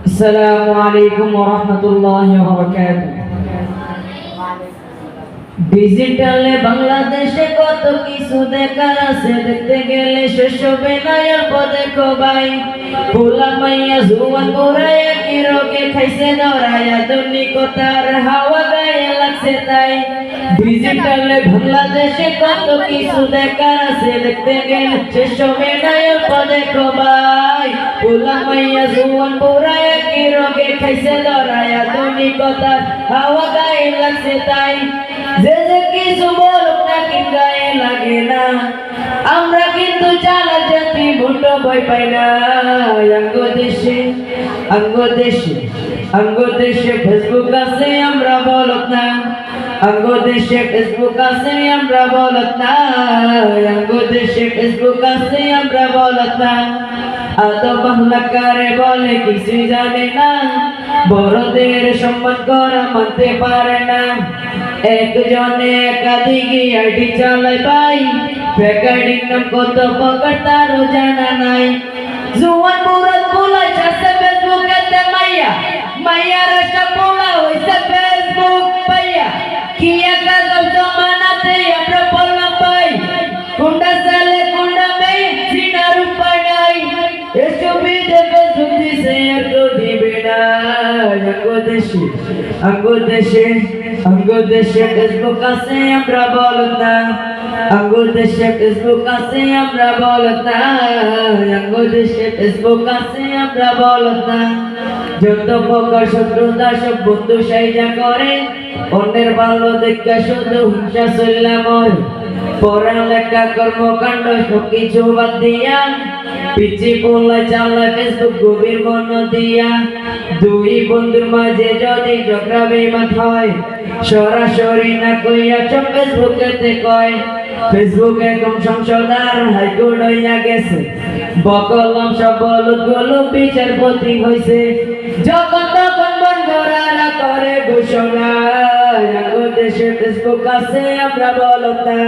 আসসালামু আলাইকুম ওয়া রাহমাতুল্লাহি ওয়া বারাকাতুহু। ডিজিটালে বাংলাদেশে কত কিছু দেখার আছে, দেখতে গেলে শেষ হবে না। অল্প দেখো ভাই, পোলা মাইয়া জুয়ান গোরায় কি রোগে খাইছে ধরায়, আধুনিকতার হাওয়া গায়ে লাগছে তাই। ডিজিটালে বাংলাদেশে কত কিছু দেখার আছে, দেখতে গেলে শেষ হবে না। অল্প দেখো ভাই, পোলা মাইয়া জুয়ান গোরায় কি রোগে খাইছে ধরায়, আধুনিকতার হাওয়া গায়ে লাগছে তাই। যে যে কিছু বলুক না কিন্তু গায়ে লাগে না, আমরা কিন্তু চালা জাতি মুটো ভয় পাই না। আঙ্গ দেশে ফেসবুক আছে আমরা বলত না, আঙ্গ দেশে ফেসবুক আছে আমরা বলত না, আঙ্গ দেশে ফেসবুক আছে আমরা বলত না। আদো বাংলা কারে বলে কিছুই জানে না, বড়দের সম্মান করা মানতে পারে না। একজনে একাধিক আইডি চালায় ভাই, ফেকাডিং নাম কত প্রকার তারও জানা নাই। জুয়ান মুরাদ পোলাই চাষে ফেসবুকেতে মাইয়া, মাইয়ার আশা পোলা হইছে ফেসবুক পাইয়া। কি একা জমানাতে আমরা বললাম ভাই, কোনটা ছেলে কোনটা মেয়ে চিনার উপায় নাই। এসব ফেসবুক দিছে আর কেউ দিবে না। আঙ্গ দেশে ফেসবুক আছে আমরা বলত না, আঙ্গ দেশে ফেসবুক আছে আমরা বলত না, আঙ্গ দেশে ফেসবুক আছে আমরা বলত না। যত প্রকার শত্রুতা সব বন্ধু সাইজা করে, অন্যের ভালো দেখা শুধু হিংসা চললা মরে। পড়ালেখা কর্মকাণ্ড সবকিছু বাদ দিয়া, পিছি পোলা চালা ফেসবুক গভীর মন দিয়া। দুই বন্ধুর মাঝে যদি ঝগড়া বেমাত হয়, সরাসরি না কইয়া সব ফেসবুকেতে কয়। ফেসবুক এখন সংসদার হাইকোর্ট হইয়া গেছে, বকলম সব বলদগুলো বিচারপতি হইছে। যখন তখন মন গড়ারা করে ঘোষণা, আঙ্গ দেশে ফেসবুক আছে আমরা বলত না,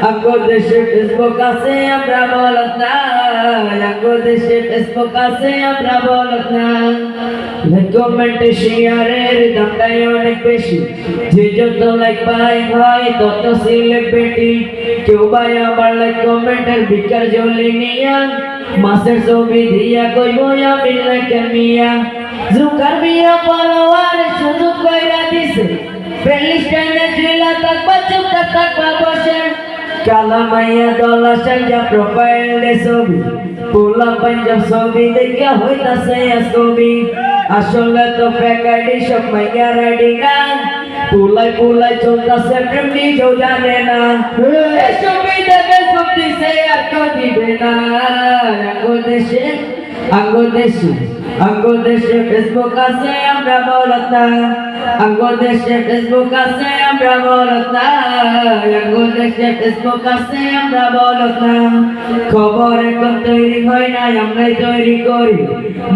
আঙ্গ দেশে ফেসবুক আছে আমরা বলত না, আঙ্গ দেশে ফেসবুক আছে আমরা বলত না। কমেন্ট শেয়ারের দামটাই অনেক বেশি, যে যত লাইক পাই হয় তত সেলিব্রিটি। কেউ ভাই আমার লাইক কমেন্টের বিকার জ্বলি নিয়া, মাসের ছবি দিয়া কইব আমি লাইকের মিয়া। জুকার মিয়া ফলোয়ার সুযোগ কইরা দিছে, ফ্রেন্ড লিস্টে জিলা থাকবা চুপটা থাকবা বসে। কালা মাইয়া দলা সাজা প্রোফাইল দে ছবি, পোলা পাঞ্জাব ছবি দেখা হইতাছে ছবি। আসলে তো ফেক আইডি সব মাইয়ার আইডি না, পোলাই পোলাই চলতাছে প্রেম নিজেও জানে না। ছবি দেখে সব দিছে আর কেউ দিবে না। আঙ্গ দেশে ফেসবুক আছে আমরা বলত না, আঙ্গ দেশে ফেসবুক আছে আমরা বলত না, আঙ্গ দেশে ফেসবুক আছে আমরা বলত না। খবর এখন তৈরি হয় না, আমরাই তৈরি করি,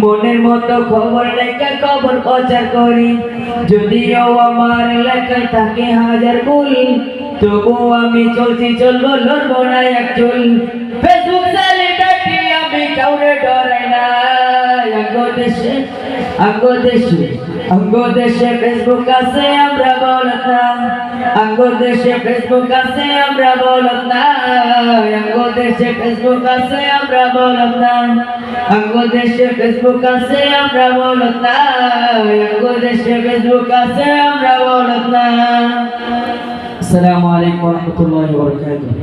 মনের মতো খবর লেখা খবর প্রচার করি। যদিও আমার লেখায় থাকে হাজার ভুল, তবু আমি চলছি চলবো লড়বো না এক চুল। ফেসবুক সেলিব্রিটি আমি কাউরে ডরাই না। আঙ্গ দেশে ফেসবুক আছে আমরা বলত না, আঙ্গ দেশে ফেসবুক আছে আমরা বলত না, আঙ্গ দেশে ফেসবুক আছে আমরা বলত না, আঙ্গ দেশে ফেসবুক আছে আমরা বলত না, আঙ্গ দেশে ফেসবুক আছে আমরা বলত না। আসসালামু আলাইকুম ওয়া রাহমাতুল্লাহি ওয়া বারাকাতুহু।